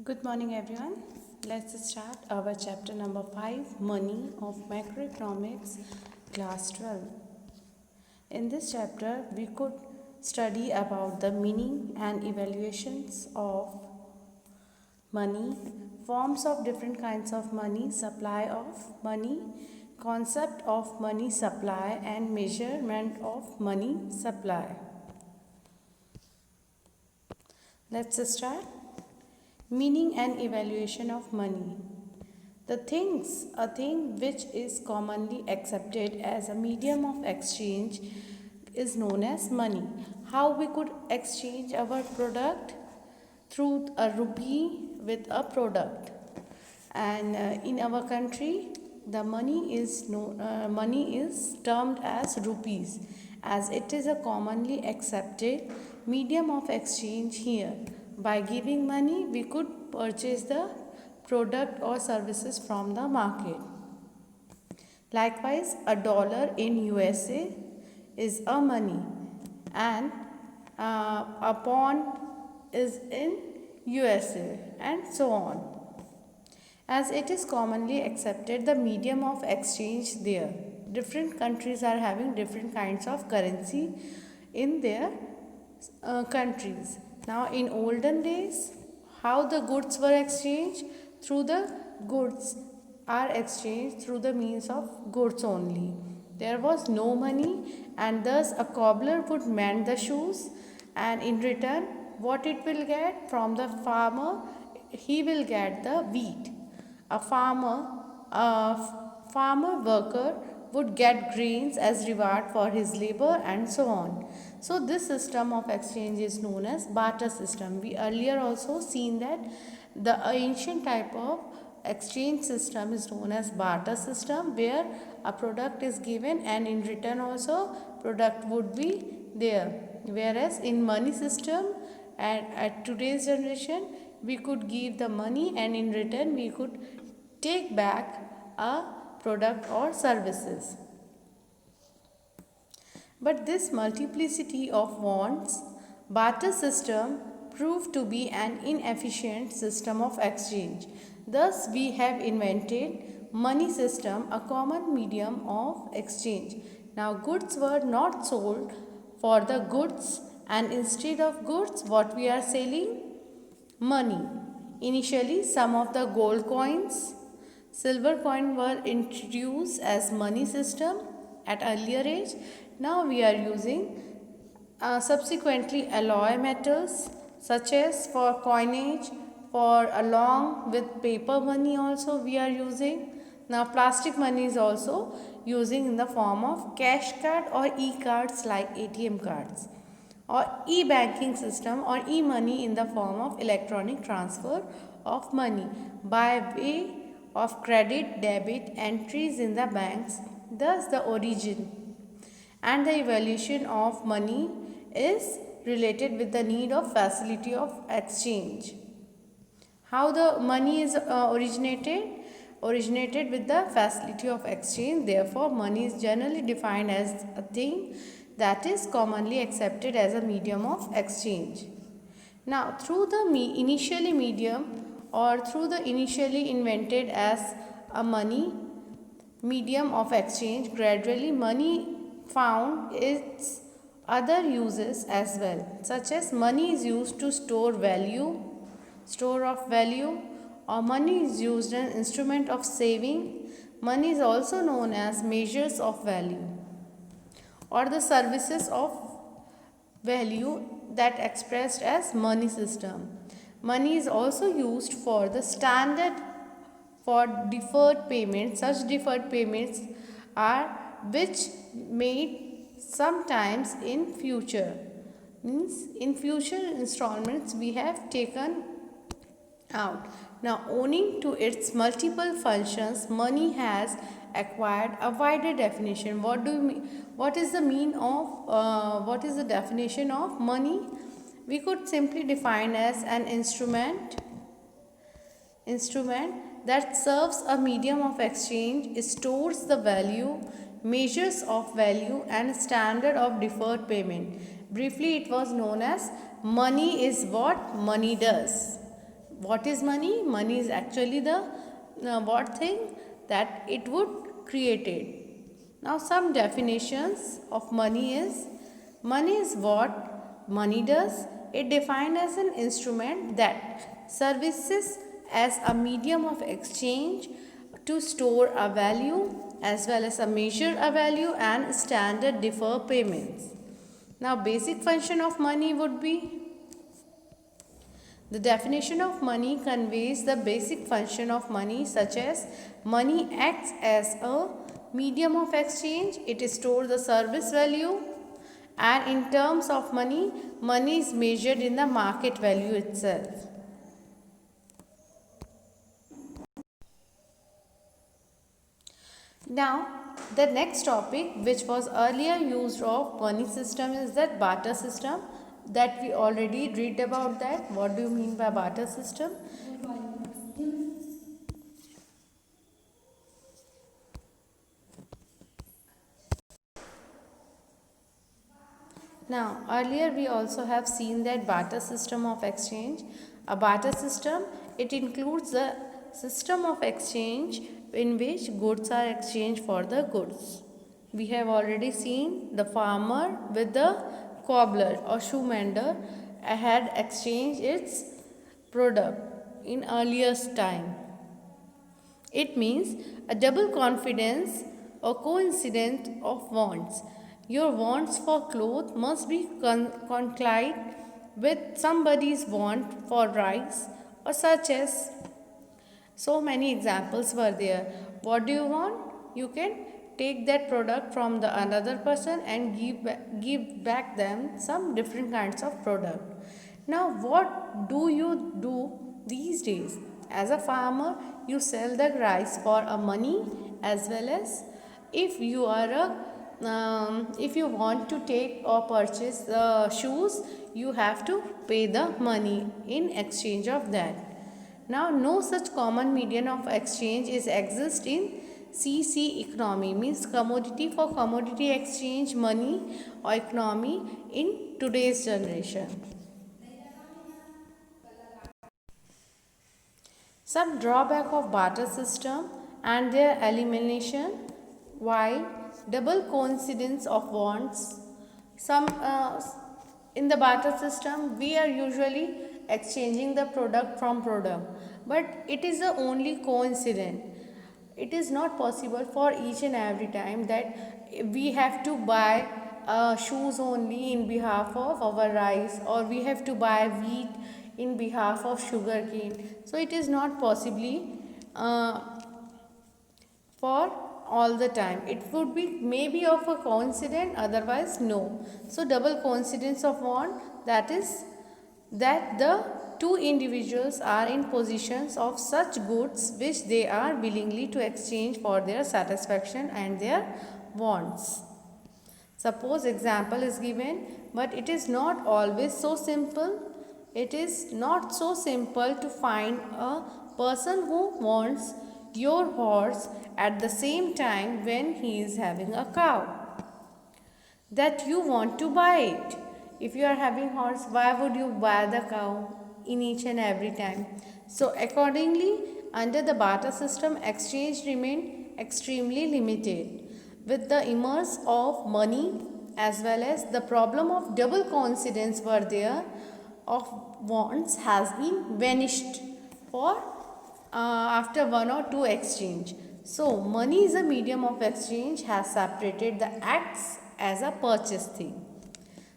Good morning, everyone. Let's start our chapter number 5 Money of Macroeconomics, class 12. In this chapter, we could study about the meaning and evaluations of money, forms of different kinds of money, supply of money, concept of money supply, and measurement of money supply. Let's start. Meaning and evaluation of money. A thing which is commonly accepted as a medium of exchange is known as money. How we could exchange our product? Through a rupee with a product. And in our country, the money is termed as rupees, as it is a commonly accepted medium of exchange here. By giving money, we could purchase the product or services from the market. Likewise, a dollar in USA is a money, and a pound is in USA, and so on. As it is commonly accepted the medium of exchange there. Different countries are having different kinds of currency in their countries. Now, in olden days, how the goods were exchanged? Through the goods are exchanged through the means of goods only. There was no money, and thus a cobbler would mend the shoes, and in return, what it will get from the farmer? He will get the wheat. A farmer worker would get grains as reward for his labor, and so on. So this system of exchange is known as barter system. We earlier also seen that the ancient type of exchange system is known as barter system, where a product is given and in return also product would be there. Whereas in money system, and at today's generation, we could give the money and in return we could take back a product or services. But this multiplicity of wants, barter system proved to be an inefficient system of exchange. Thus, we have invented money system, a common medium of exchange. Now, goods were not sold for the goods, and instead of goods, what we are selling? Money. Initially, some of the gold coins, silver coin were introduced as money system at earlier age. Now we are using subsequently alloy metals such as for coinage, for along with paper money also we are using. Now plastic money is also using in the form of cash card or e-cards like ATM cards, or e-banking system or e-money in the form of electronic transfer of money by way of credit debit entries in the banks. Thus the origin and the evaluation of money is related with the need of facility of exchange. How the money is originated with the facility of exchange. Therefore, money is generally defined as a thing that is commonly accepted as a medium of exchange. Now, through the initially medium or through the initially invented as a money medium of exchange, gradually money found its other uses as well, such as money is used to store of value, or money is used as an instrument of saving. Money is also known as measures of value or the services of value that expressed as money system. Money is also used for the standard for deferred payments. Such deferred payments are which made sometimes in future. Means in future installments we have taken out. Now, owing to its multiple functions, money has acquired a wider definition. What do you mean? What is the what is the definition of money? We could simply define as an instrument that serves a medium of exchange, stores the value, measures of value, and standard of deferred payment. Briefly, it was known as money is what money does. What is money? Money is actually the what thing that it would created. Now some definitions of money is what money does. It defined as an instrument that services as a medium of exchange to store a value as well as a measure a value and standard defer payments. Now basic function of money would be, the definition of money conveys the basic function of money such as money acts as a medium of exchange, it stores the service value, and in terms of money, money is measured in the market value itself. Now, the next topic which was earlier used of money system is that barter system, that we already read about that. What do you mean by barter system? Now, earlier we also have seen that barter system of exchange. A barter system, it includes the system of exchange in which goods are exchanged for the goods. We have already seen the farmer with the cobbler or shoe mender had exchanged its product in earliest time. It means a double confidence or coincidence of wants. Your wants for clothes must be concluded with somebody's want for rice, or such as so many examples were there. What do you want? You can take that product from the another person and give back them some different kinds of product. Now what do you do these days? As a farmer, you sell the rice for a money, as well as if you are a if you want to take or purchase the shoes, you have to pay the money in exchange of that. Now, no such common medium of exchange is exist in CC economy, means commodity for commodity exchange, money or economy in today's generation. Some drawback of barter system and their elimination, while double coincidence of wants. Some in the barter system we are usually exchanging the product from product, but it is the only coincidence. It is not possible for each and every time that we have to buy shoes only in behalf of our rice, or we have to buy wheat in behalf of sugarcane. So it is not possibly uh, for all the time. It would be maybe of a coincidence, otherwise no. So double coincidence of want, that is that the two individuals are in positions of such goods which they are willingly to exchange for their satisfaction and their wants. Suppose example is given, but it is not always so simple. It is not so simple to find a person who wants your horse at the same time when he is having a cow, that you want to buy it. If you are having horse, why would you buy the cow in each and every time? So accordingly, under the barter system, exchange remained extremely limited. With the emergence of money, as well as the problem of double coincidence were there of wants has been vanished for after one or two exchange. So money is a medium of exchange has separated the acts as a purchase thing.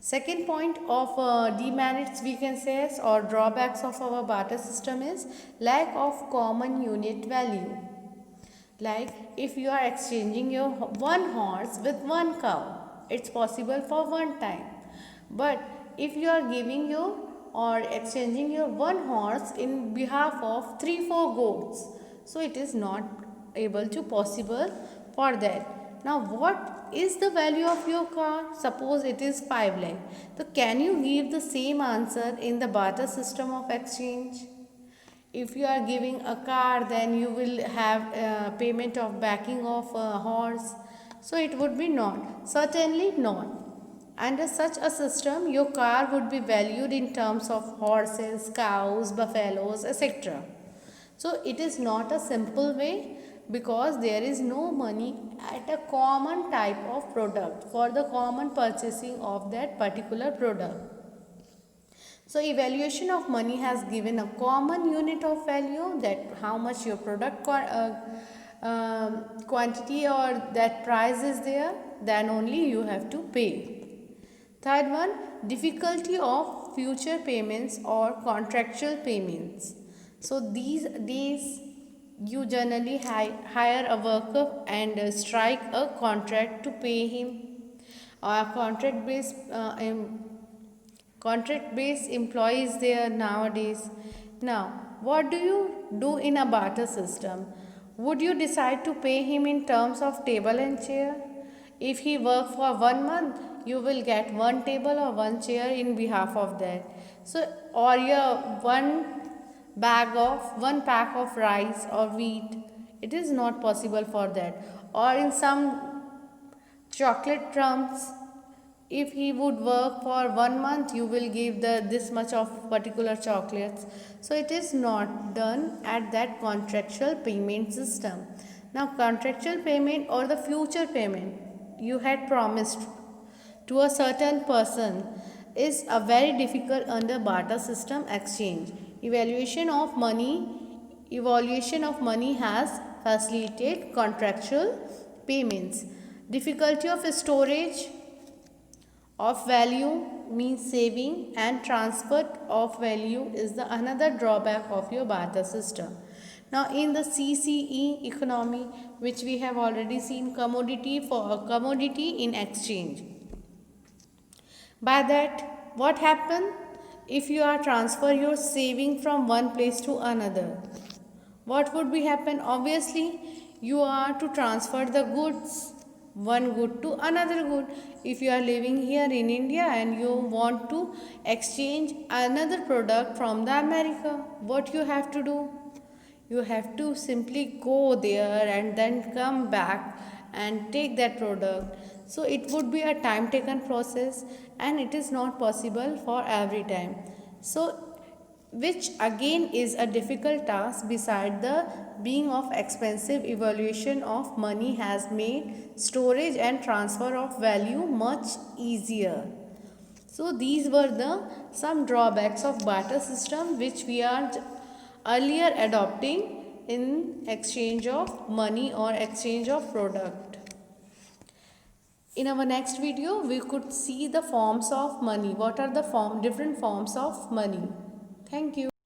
Second point of demerits we can say or drawbacks of our barter system is lack of common unit value. Like if you are exchanging your one horse with one cow, it's possible for one time. But if you are giving your or exchanging your one horse in behalf of 3-4 goats, so it is not able to possible for that. Now what is the value of your car? Suppose it is 5 lakh. So can you give the same answer in the barter system of exchange? If you are giving a car, then you will have payment of backing of a horse. So it would be not. Certainly not. Under such a system, your car would be valued in terms of horses, cows, buffaloes, etc. So it is not a simple way because there is no money at a common type of product for the common purchasing of that particular product. So evaluation of money has given a common unit of value, that how much your product quantity or that price is there, then only you have to pay. Third one, difficulty of future payments or contractual payments. So these days you generally hire a worker and strike a contract to pay him. Contract based employees there nowadays. Now, what do you do in a barter system? Would you decide to pay him in terms of table and chair? If he work for 1 month, you will get one table or one chair in behalf of that. So, or your one pack of rice or wheat, it is not possible for that. Or in some chocolate crumbs, if he would work for 1 month, you will give this much of particular chocolates. So it is not done at that contractual payment system. Now contractual payment or the future payment you had promised to a certain person is a very difficult under barter system exchange. Evaluation of money has facilitated contractual payments. Difficulty of storage of value means saving, and transfer of value is the another drawback of your barter system. Now in the CCE economy, which we have already seen, commodity in exchange. By that, what happen if you are transfer your saving from one place to another? What would be happen? Obviously, you are to transfer the goods, one good to another good. If you are living here in India and you want to exchange another product from the America, what you have to do? You have to simply go there and then come back and take that product. So it would be a time taken process and it is not possible for every time. So which again is a difficult task, beside the being of expensive. Evaluation of money has made storage and transfer of value much easier. So these were the some drawbacks of barter system which we are earlier adopting in exchange of money or exchange of product. In our next video, we could see the forms of money. What are the different forms of money? Thank you.